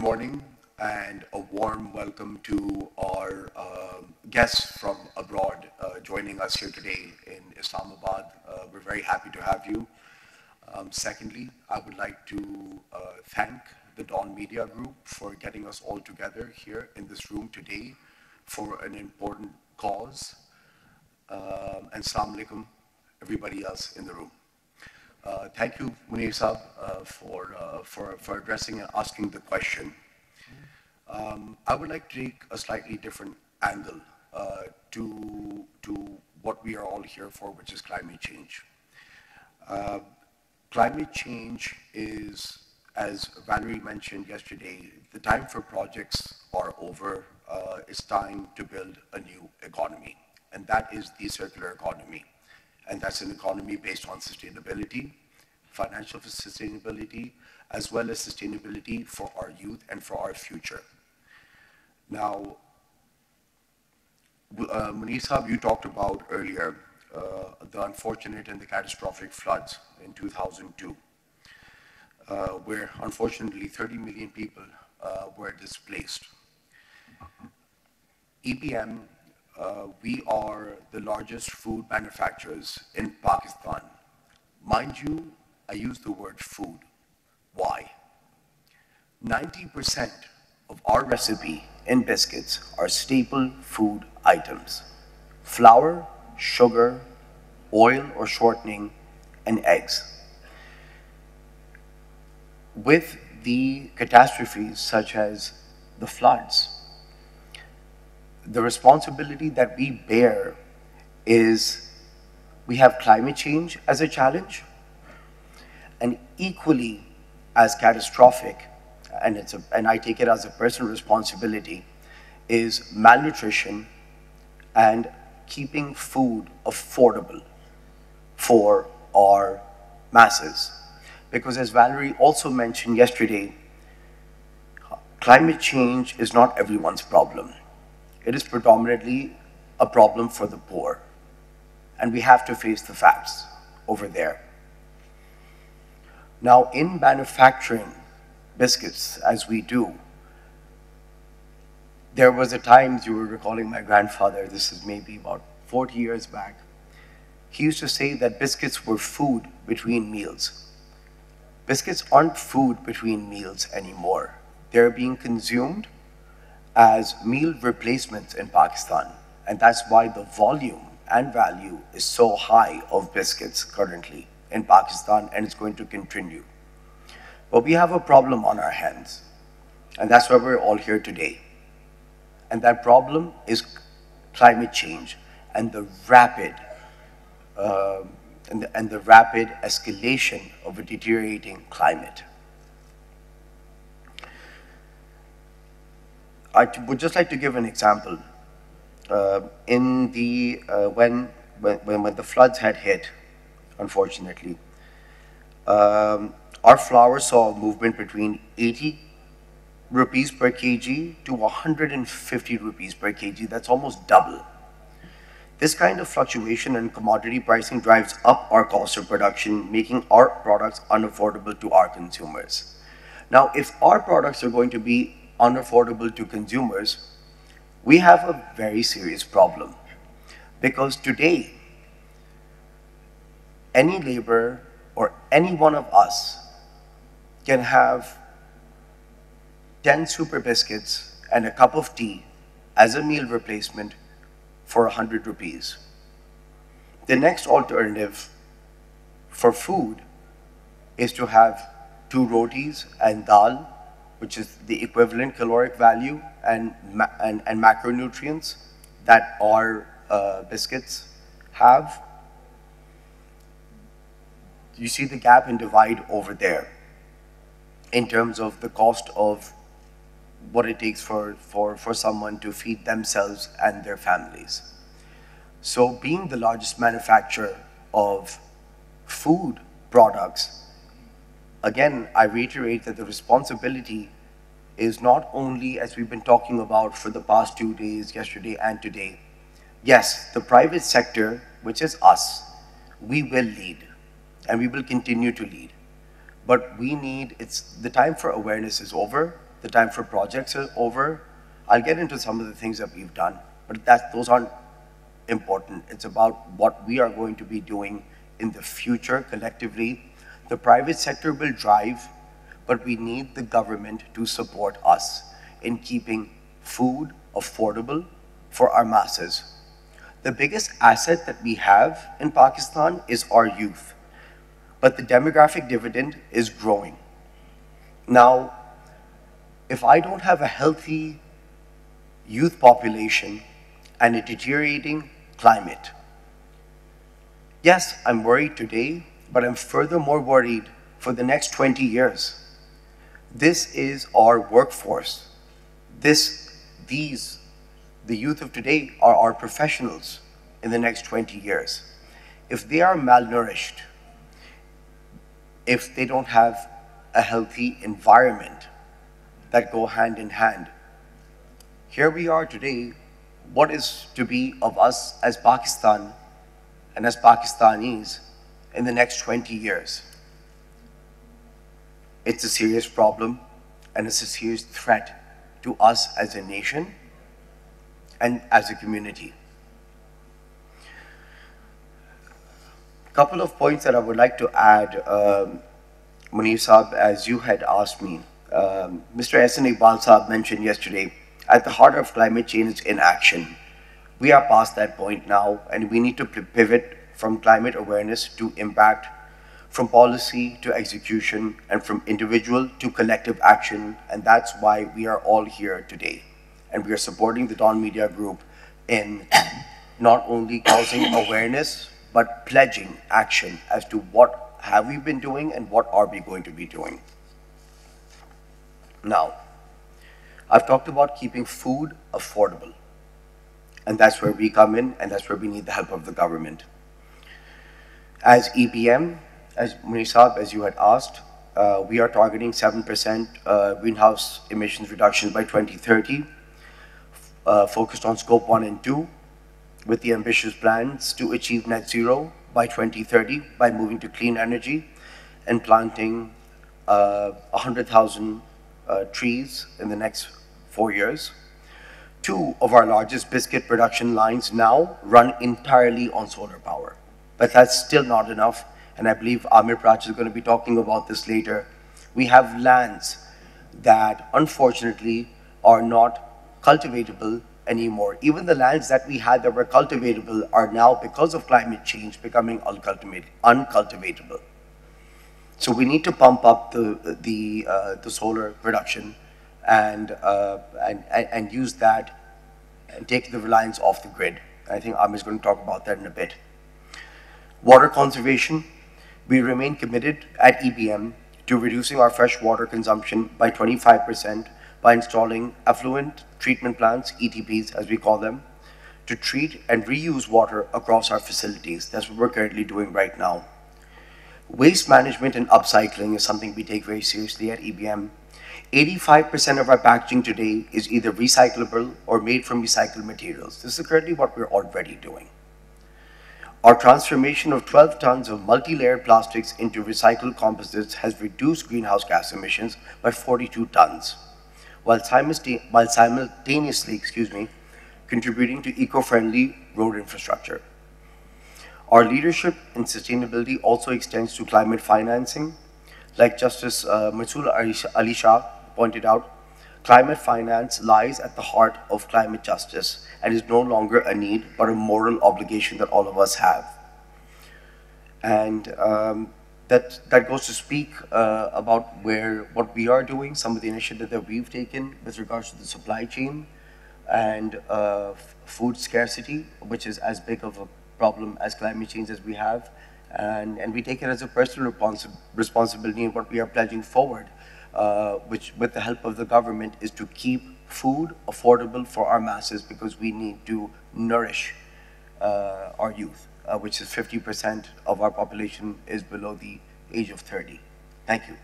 morning and a warm welcome to our guests from abroad joining us here today in Islamabad. We're very happy to have you. Secondly, I would like to thank the Dawn Media Group for getting us all together here in this room today for an important cause. And Assalamu alaikum, everybody else in the room. Thank you, Munir Sahab, for addressing and asking the question. I would like to take a slightly different angle to what we are all here for, which is climate change. Climate change is, as Valerie mentioned yesterday, the time for projects are over. It's time to build a new economy, and that is the circular economy. And that's an economy based on sustainability, financial sustainability, as well as sustainability for our youth and for our future. Now, Munir Sahab, you talked about earlier the unfortunate and the catastrophic floods in 2002, where unfortunately 30 million people were displaced. EPM, we are the largest food manufacturers in Pakistan. Mind you, I use the word food. Why? 90% of our recipe in biscuits are staple food items: flour, sugar, oil or shortening, and eggs. With the catastrophes such as the floods, the responsibility that we bear is we have climate change as a challenge, and equally as catastrophic, and I take it as a personal responsibility, is malnutrition and keeping food affordable for our masses. Because as Valerie also mentioned yesterday, climate change is not everyone's problem. It is predominantly a problem for the poor, and we have to face the facts over there. Now, in manufacturing biscuits, as we do, there was a time, you were recalling my grandfather, this is maybe about 40 years back, he used to say that biscuits were food between meals. Biscuits aren't food between meals anymore. They're being consumed as meal replacements in Pakistan, and that's why the volume and value is so high of biscuits currently in Pakistan, and it's going to continue. But we have a problem on our hands, and that's why we're all here today. And that problem is climate change and the rapid escalation of a deteriorating climate. I would just like to give an example. When the floods had hit, unfortunately, our flour saw a movement between 80 rupees per kg to 150 rupees per kg. That's almost double. This kind of fluctuation in commodity pricing drives up our cost of production, making our products unaffordable to our consumers. Now, if our products are going to be unaffordable to consumers, we have a very serious problem. Because today, any laborer or any one of us can have 10 super biscuits and a cup of tea as a meal replacement for 100 rupees. The next alternative for food is to have 2 rotis and dal, which is the equivalent caloric value and macronutrients that our biscuits have. You see the gap and divide over there in terms of the cost of what it takes for someone to feed themselves and their families. So being the largest manufacturer of food products, again, I reiterate that the responsibility is not only, as we've been talking about for the past 2 days, yesterday and today. Yes, the private sector, which is us, we will lead and we will continue to lead. But we need, the time for awareness is over. the time for projects is over. I'll get into some of the things that we've done, but those aren't important. It's about what we are going to be doing in the future collectively. The private sector will drive, but we need the government to support us in keeping food affordable for our masses. The biggest asset that we have in Pakistan is our youth, but the demographic dividend is growing. Now, if I don't have a healthy youth population and a deteriorating climate, yes, I'm worried today, but I'm furthermore worried for the next 20 years. This is our workforce. The youth of today are our professionals in the next 20 years. If they are malnourished, if they don't have a healthy environment that go hand in hand, here we are today. What is to be of us as Pakistan and as Pakistanis in the next 20 years? It's a serious problem, and it's a serious threat to us as a nation and as a community. A couple of points that I would like to add, Munir Saab, as you had asked me. Mr. Ehsan Iqbal Saab mentioned yesterday, at the heart of climate change is inaction. We are past that point now, and we need to pivot from climate awareness to impact, from policy to execution, and from individual to collective action, and that's why we are all here today. And we are supporting the Dawn Media Group in not only causing awareness, but pledging action as to what have we been doing and what are we going to be doing. Now, I've talked about keeping food affordable, and that's where we come in, and that's where we need the help of the government. As EBM, as Munir Saab, as you had asked, we are targeting 7% greenhouse emissions reduction by 2030, focused on scope 1 and 2, with the ambitious plans to achieve net zero by 2030 by moving to clean energy and planting 100,000 trees in the next 4 years. 2 of our largest biscuit production lines now run entirely on solar power, but that's still not enough, and I believe Amir Prach is going to be talking about this later. We have lands that unfortunately are not cultivatable anymore. Even the lands that we had that were cultivatable are now, because of climate change, becoming uncultivatable. So we need to pump up the solar production and use that and take the reliance off the grid. I think Amir is going to talk about that in a bit. Water conservation. We remain committed at EBM to reducing our fresh water consumption by 25% by installing affluent treatment plants, ETPs as we call them, to treat and reuse water across our facilities. That's what we're currently doing right now. Waste management and upcycling is something we take very seriously at EBM. 85% of our packaging today is either recyclable or made from recycled materials. This is currently what we're already doing. Our transformation of 12 tons of multi-layered plastics into recycled composites has reduced greenhouse gas emissions by 42 tons, while simultaneously, contributing to eco-friendly road infrastructure. Our leadership in sustainability also extends to climate financing. Like Justice Masood Ali Shah pointed out, climate finance lies at the heart of climate justice and is no longer a need, but a moral obligation that all of us have. And that goes to speak about what we are doing, some of the initiatives that we've taken with regards to the supply chain and food scarcity, which is as big of a problem as climate change as we have. And we take it as a personal responsibility, and what we are pledging forward, which with the help of the government, is to keep food affordable for our masses, because we need to nourish our youth, which is 50% of our population is below the age of 30. Thank you.